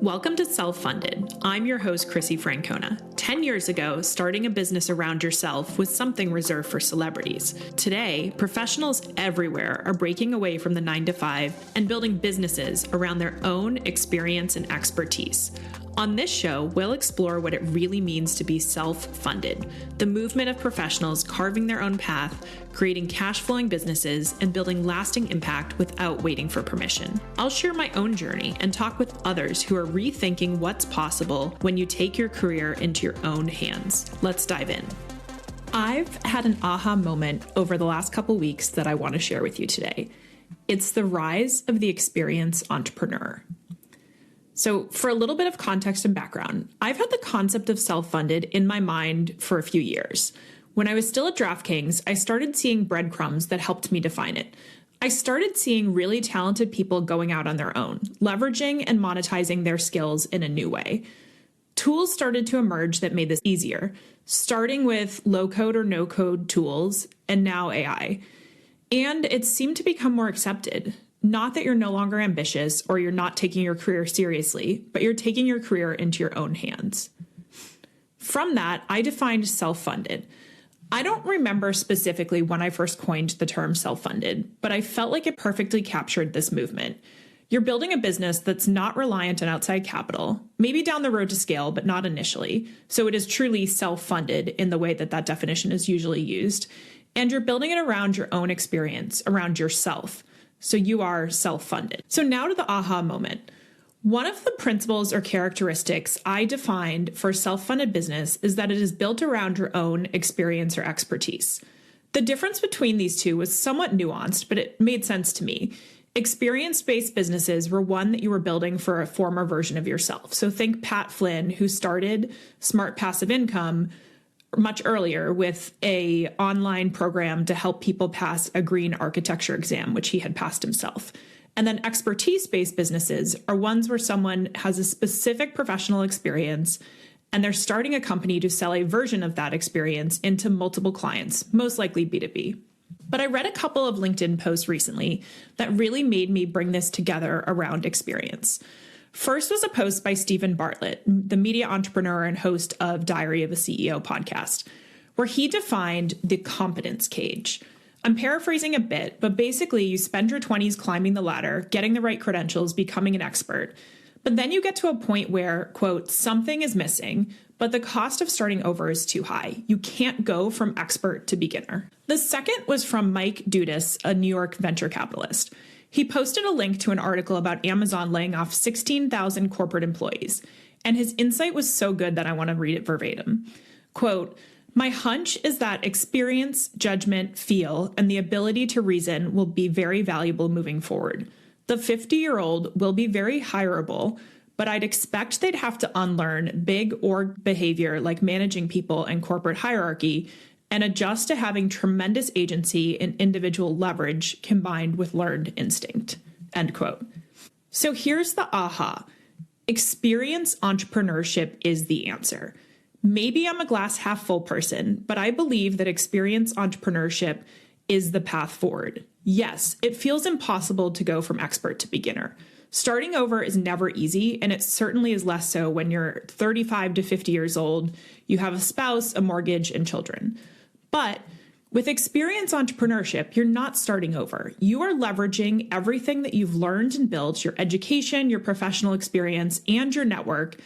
Welcome to Self-Funded. I'm your host, Chrissie. 10 years ago, starting a business around yourself was something reserved for celebrities. Today, professionals everywhere are breaking away from the 9-to-5 and building businesses around their own experience and expertise. On this show, we'll explore what it really means to be self-funded, the movement of professionals carving their own path, creating cash-flowing businesses, and building lasting impact without waiting for permission. I'll share my own journey and talk with others who are rethinking what's possible when you take your career into your own hands. Let's dive in. I've had an aha moment over the last couple weeks that I want to share with you today. It's the rise of the experienced entrepreneur. So for a little bit of context and background, I've had the concept of self-funded in my mind for a few years. When I was still at DraftKings, I started seeing breadcrumbs that helped me define it. I started seeing really talented people going out on their own, leveraging and monetizing their skills in a new way. Tools started to emerge that made this easier, starting with low-code or no-code tools, and now AI. And it seemed to become more accepted. Not that you're no longer ambitious or you're not taking your career seriously, but you're taking your career into your own hands. From that, I defined self-funded. I don't remember specifically when I first coined the term self-funded, but I felt like it perfectly captured this movement. You're building a business that's not reliant on outside capital, maybe down the road to scale, but not initially. So it is truly self-funded in the way that that definition is usually used. And you're building it around your own experience, around yourself. So you are self-funded. So now to the aha moment. One of the principles or characteristics I defined for self-funded business is that it is built around your own experience or expertise. The difference between these two was somewhat nuanced, but it made sense to me. Experience-based businesses were one that you were building for a former version of yourself. So think Pat Flynn, who started Smart Passive Income much earlier with an online program to help people pass a green architecture exam, which he had passed himself. And then expertise-based businesses are ones where someone has a specific professional experience and they're starting a company to sell a version of that experience into multiple clients, most likely B2B. But I read a couple of LinkedIn posts recently that really made me bring this together around experience. First was a post by Stephen Bartlett, the media entrepreneur and host of Diary of a CEO podcast, where he defined the competence cage. I'm paraphrasing a bit, but basically you spend your 20s climbing the ladder, getting the right credentials, becoming an expert. But then you get to a point where, quote, something is missing, but the cost of starting over is too high. You can't go from expert to beginner. The second was from Mike Dudas, a New York venture capitalist. He posted a link to an article about Amazon laying off 16,000 corporate employees, and his insight was so good that I want to read it verbatim. Quote, "My hunch is that experience, judgment, feel, and the ability to reason will be very valuable moving forward. The 50-year-old will be very hireable, but I'd expect they'd have to unlearn big org behavior like managing people and corporate hierarchy and adjust to having tremendous agency and individual leverage combined with learned instinct." End quote. So here's the aha. Experience entrepreneurship is the answer. Maybe I'm a glass half full person, but I believe that experience entrepreneurship is the path forward. Yes, it feels impossible to go from expert to beginner. Starting over is never easy, and it certainly is less so when you're 35 to 50 years old, you have a spouse, a mortgage, and children. But with experience entrepreneurship, you're not starting over. You are leveraging everything that you've learned and built, your education, your professional experience, and your network,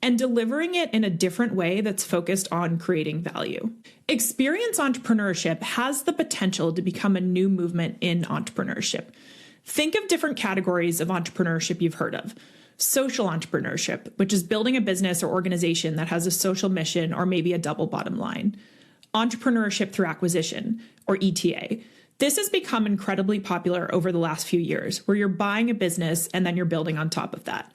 and delivering it in a different way that's focused on creating value. Experience entrepreneurship has the potential to become a new movement in entrepreneurship. Think of different categories of entrepreneurship you've heard of. Social entrepreneurship, which is building a business or organization that has a social mission or maybe a double bottom line. Entrepreneurship through acquisition, or ETA. This has become incredibly popular over the last few years, where you're buying a business and then you're building on top of that.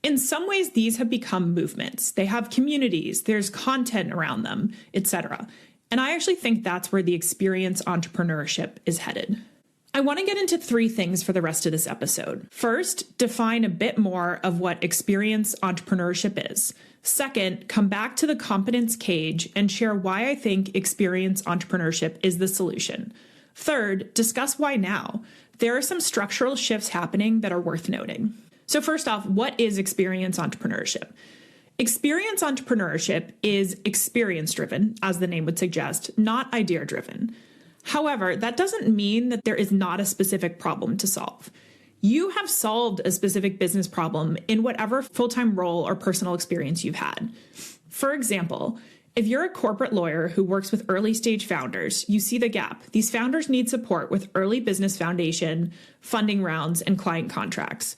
In some ways, these have become movements. They have communities, there's content around them, etc. And I actually think that's where the experience entrepreneurship is headed. I want to get into 3 things for the rest of this episode. First, define a bit more of what experience entrepreneurship is. Second, come back to the competence cage and share why I think experience entrepreneurship is the solution. Third, discuss why now. There are some structural shifts happening that are worth noting. So first off, what is experience entrepreneurship? Experience entrepreneurship is experience-driven, as the name would suggest, not idea-driven. However, that doesn't mean that there is not a specific problem to solve. You have solved a specific business problem in whatever full-time role or personal experience you've had. For example, if you're a corporate lawyer who works with early-stage founders, you see the gap. These founders need support with early business foundation, funding rounds, and client contracts.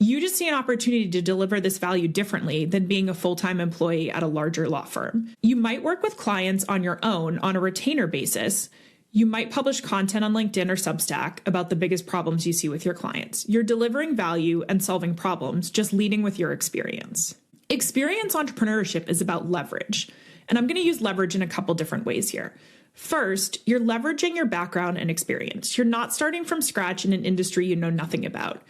You just see an opportunity to deliver this value differently than being a full-time employee at a larger law firm. You might work with clients on your own on a retainer basis. You might publish content on LinkedIn or Substack about the biggest problems you see with your clients. You're delivering value and solving problems, just leading with your experience. Experience entrepreneurship is about leverage. And I'm going to use leverage in a couple different ways here. First, you're leveraging your background and experience. You're not starting from scratch in an industry you know nothing about.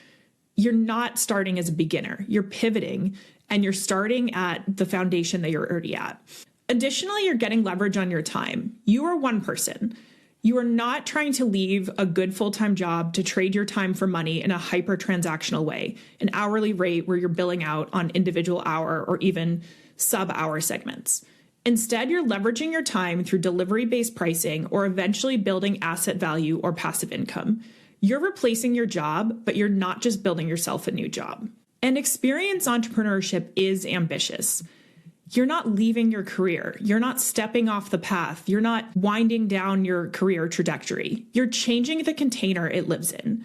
You're not starting as a beginner. You're pivoting and you're starting at the foundation that you're already at. Additionally, you're getting leverage on your time. You are one person. You are not trying to leave a good full-time job to trade your time for money in a hyper-transactional way, an hourly rate where you're billing out on individual hour or even sub-hour segments. Instead, you're leveraging your time through delivery-based pricing or eventually building asset value or passive income. You're replacing your job, but you're not just building yourself a new job. And experience entrepreneurship is ambitious. You're not leaving your career. You're not stepping off the path. You're not winding down your career trajectory. You're changing the container it lives in.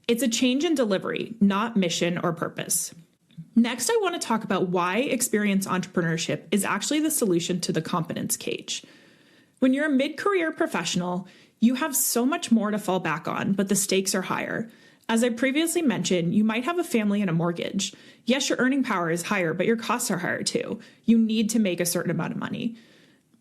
It's a change in delivery, not mission or purpose. Next, I want to talk about why experience entrepreneurship is actually the solution to the competence cage. When you're a mid-career professional, you have so much more to fall back on, but the stakes are higher. As I previously mentioned, you might have a family and a mortgage. Yes, your earning power is higher, but your costs are higher too. You need to make a certain amount of money.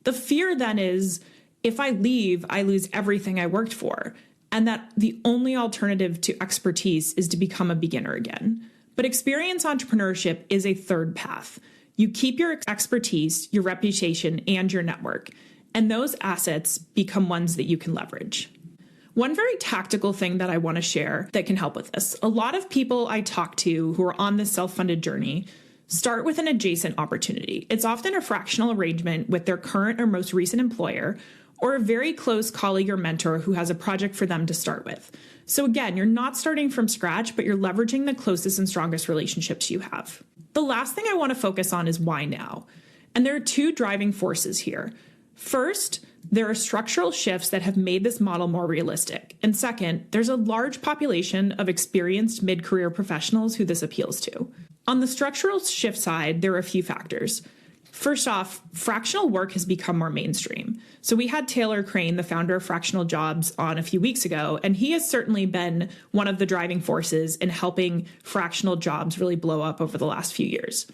The fear then is, if I leave, I lose everything I worked for, and that the only alternative to expertise is to become a beginner again. But experience entrepreneurship is a third path. You keep your expertise, your reputation, and your network, and those assets become ones that you can leverage. One very tactical thing that I want to share that can help with this. A lot of people I talk to who are on this self-funded journey start with an adjacent opportunity. It's often a fractional arrangement with their current or most recent employer, or a very close colleague or mentor who has a project for them to start with. So again, you're not starting from scratch, but you're leveraging the closest and strongest relationships you have. The last thing I want to focus on is why now. And there are two driving forces here. First, there are structural shifts that have made this model more realistic. And second, there's a large population of experienced mid-career professionals who this appeals to. On the structural shift side, there are a few factors. First off, fractional work has become more mainstream. So we had Taylor Crane, the founder of Fractional Jobs, on a few weeks ago, and he has certainly been one of the driving forces in helping fractional jobs really blow up over the last few years.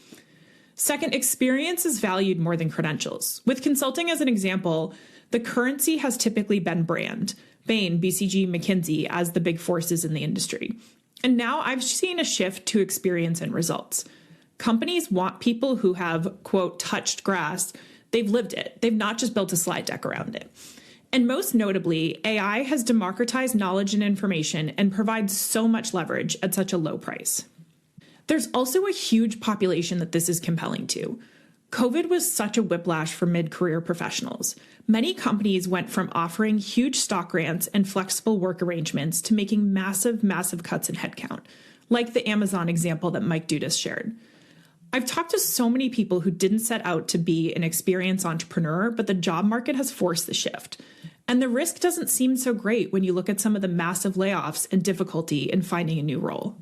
Second, experience is valued more than credentials. With consulting as an example, the currency has typically been brand, Bain, BCG, McKinsey as the big forces in the industry. And now I've seen a shift to experience and results. Companies want people who have, quote, touched grass. They've lived it. They've not just built a slide deck around it. And most notably, AI has democratized knowledge and information and provides so much leverage at such a low price. There's also a huge population that this is compelling to. COVID was such a whiplash for mid-career professionals. Many companies went from offering huge stock grants and flexible work arrangements to making massive cuts in headcount, like the Amazon example that Mike Dudas shared. I've talked to so many people who didn't set out to be an experienced entrepreneur, but the job market has forced the shift. And the risk doesn't seem so great when you look at some of the massive layoffs and difficulty in finding a new role.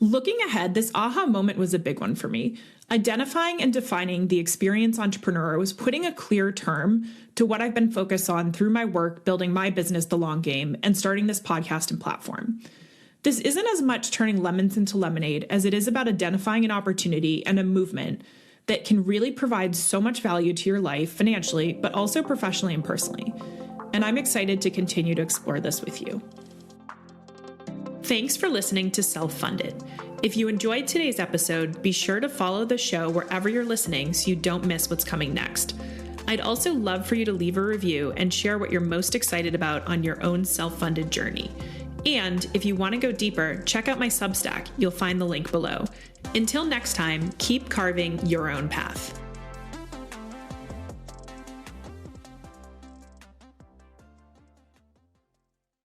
Looking ahead, this aha moment was a big one for me. Identifying and defining the experienced entrepreneur was putting a clear term to what I've been focused on through my work, building my business the long game, and starting this podcast and platform. This isn't as much turning lemons into lemonade as it is about identifying an opportunity and a movement that can really provide so much value to your life financially, but also professionally and personally. And I'm excited to continue to explore this with you. Thanks for listening to Self-Funded. If you enjoyed today's episode, be sure to follow the show wherever you're listening so you don't miss what's coming next. I'd also love for you to leave a review and share what you're most excited about on your own self-funded journey. And if you want to go deeper, check out my Substack. You'll find the link below. Until next time, keep carving your own path.